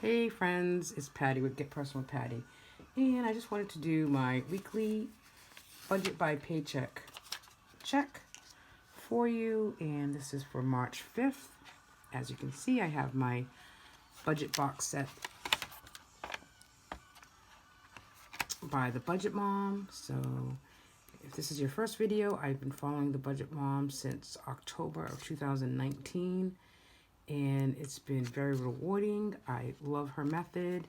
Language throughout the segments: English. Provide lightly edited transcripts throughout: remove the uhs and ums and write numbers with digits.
Hey friends, it's Patty with Get Personal with Patty, and I just wanted to do my weekly budget by paycheck check for you, and this is for March 5th. As you can see, I have my budget box set by the Budget Mom. So if this is your first video, I've been following the Budget Mom since October of 2019, and it's been very rewarding. I love her method,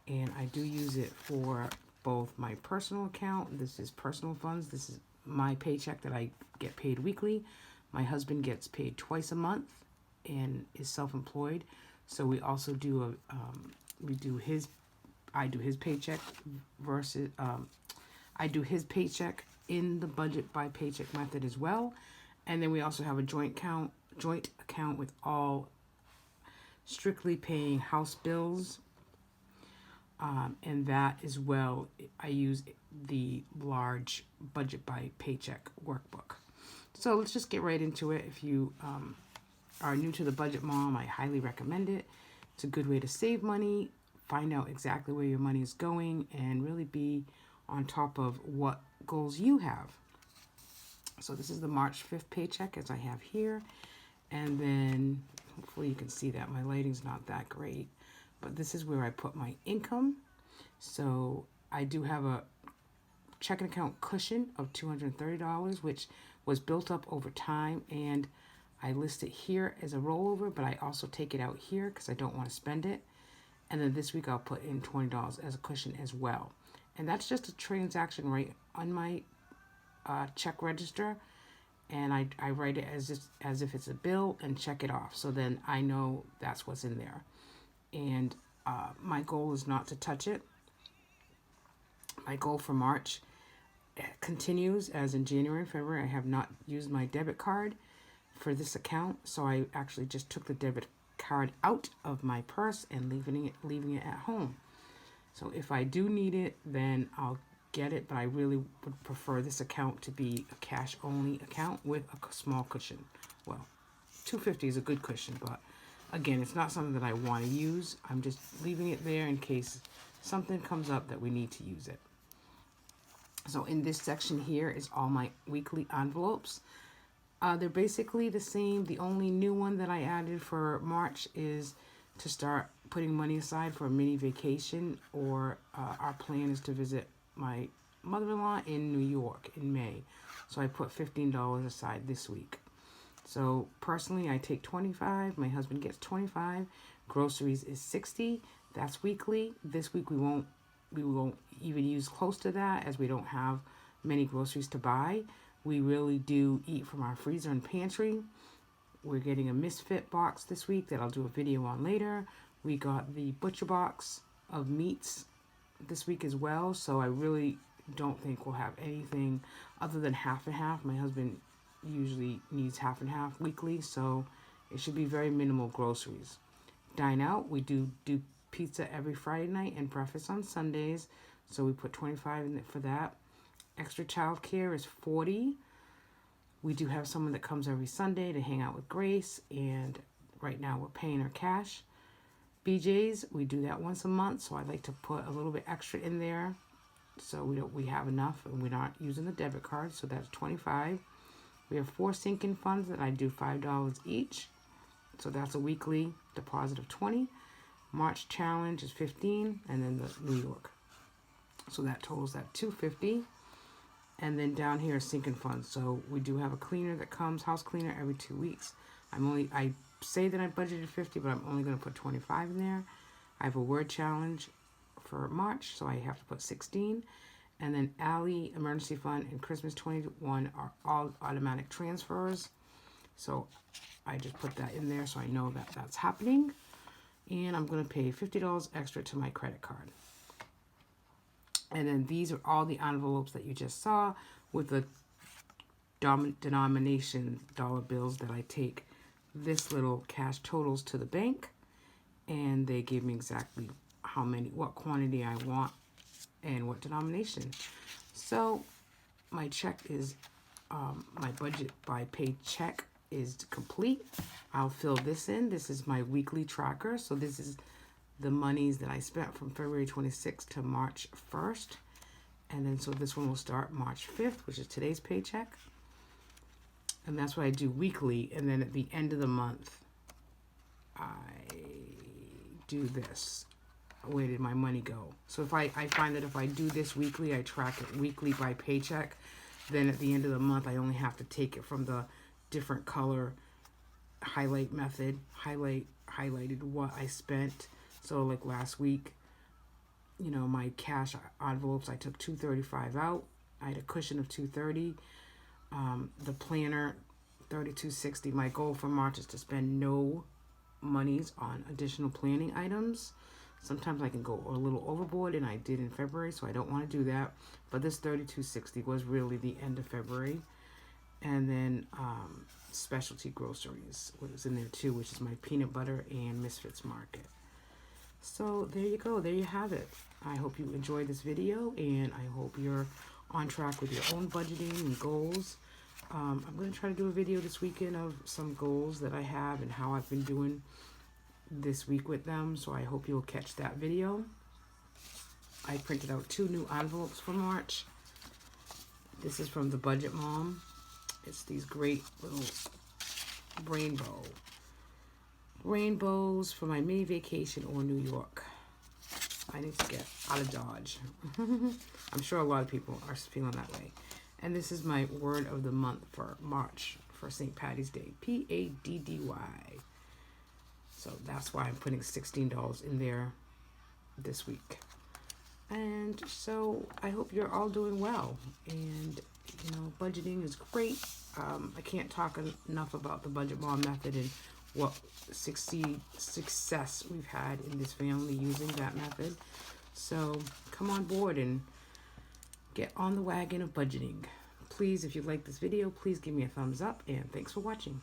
and I do use it for both my personal account. This is personal funds. This is my paycheck that I get paid weekly. My husband gets paid twice a month and is self-employed. So we also do I do his paycheck versus, I do his paycheck in the budget by paycheck method as well. And then we also have a joint account with all strictly paying house bills. And that as well, I use the large budget by paycheck workbook. So let's just get right into it. If you are new to the Budget Mom, I highly recommend it. It's a good way to save money, find out exactly where your money is going, and really be on top of what goals you have. So this is the March 5th paycheck as I have here. And then hopefully you can see that my lighting's not that great. But this is where I put my income. So I do have a checking account cushion of $230, which was built up over time. And I list it here as a rollover, but I also take it out here because I don't want to spend it. And then this week I'll put in $20 as a cushion as well. And that's just a transaction right on my check register. And I write it as if it's a bill and check it off. So then I know that's what's in there. And my goal is not to touch it. My goal for March continues as in January and February. I have not used my debit card for this account, so I actually just took the debit card out of my purse and leaving it at home. So if I do need it, then I'll get it, but I really would prefer this account to be a cash only account with a small cushion. Well, $250 is a good cushion, but again, it's not something that I want to use. I'm just leaving it there in case something comes up that we need to use it. So in this section here is all my weekly envelopes. They're basically the same. The only new one that I added for March is to start putting money aside for a mini vacation, or our plan is to visit my mother-in-law in New York in May. So I put $15 aside this week. So personally, I take $25. My husband gets $25. Groceries is $60. That's weekly. This week we won't even use close to that, as we don't have many groceries to buy. We really do eat from our freezer and pantry. We're getting a Misfit box this week that I'll do a video on later. We got the butcher box of meats this week as well. So I really don't think we'll have anything other than half and half. My husband usually needs half and half weekly, so it should be very minimal groceries. Dine out, we do pizza every Friday night and breakfast on Sundays, so we put $25 in it for that. Extra child care is $40. We do have someone that comes every Sunday to hang out with Grace, and right now we're paying her cash. BJ's, we do that once a month, so I'd like to put a little bit extra in there so we have enough and we're not using the debit card, so that's $25. We have 4 sinking funds that I do $5 each, so that's a weekly deposit of $20. March challenge is $15, and then the New York, so that totals at $250. And then down here is sinking funds. So we do have a cleaner that comes, house cleaner, every 2 weeks. I say that I budgeted $50, but I'm only going to put $25 in there. I have a word challenge for March, so I have to put $16. And then Alley, emergency fund, and Christmas 21 are all automatic transfers. So I just put that in there so I know that that's happening. And I'm going to pay $50 extra to my credit card. And then these are all the envelopes that you just saw with the denomination dollar bills that I take this little cash totals to the bank. And they give me exactly what quantity I want and what denomination. So my check is, my budget by paycheck is complete. I'll fill this in. This is my weekly tracker. So this is the monies that I spent from February 26th to March 1st. And then so this one will start March 5th, which is today's paycheck. And that's what I do weekly. And then at the end of the month, I do this. Where did my money go? So if I find that if I do this weekly, I track it weekly by paycheck, then at the end of the month, I only have to take it from the different color highlight method, highlighted what I spent. So like last week, you know, my cash envelopes, I took $235 out. I had a cushion of $230. The planner, $32.60. My goal for March is to spend no monies on additional planning items. Sometimes I can go a little overboard, and I did in February, so I don't want to do that. But this $32.60 was really the end of February. And then specialty groceries was in there too, which is my peanut butter and Misfits Market. So there you go. There you have it. I hope you enjoyed this video, and I hope you're on track with your own budgeting and goals. I'm going to try to do a video this weekend of some goals that I have and how I've been doing this week with them, so I hope you'll catch that video. I printed out 2 new envelopes for March. This is from the Budget Mom. It's these great little rainbows for my mini vacation or New York. I need to get out of Dodge. I'm sure a lot of people are feeling that way. And this is my word of the month for March for St. Patty's Day. Paddy. So that's why I'm putting $16 in there this week. And so I hope you're all doing well. And, you know, budgeting is great. I can't talk enough about the Budget Mom method and what success we've had in this family using that method. So come on board and get on the wagon of budgeting. Please, if you like this video, please give me a thumbs up, and thanks for watching.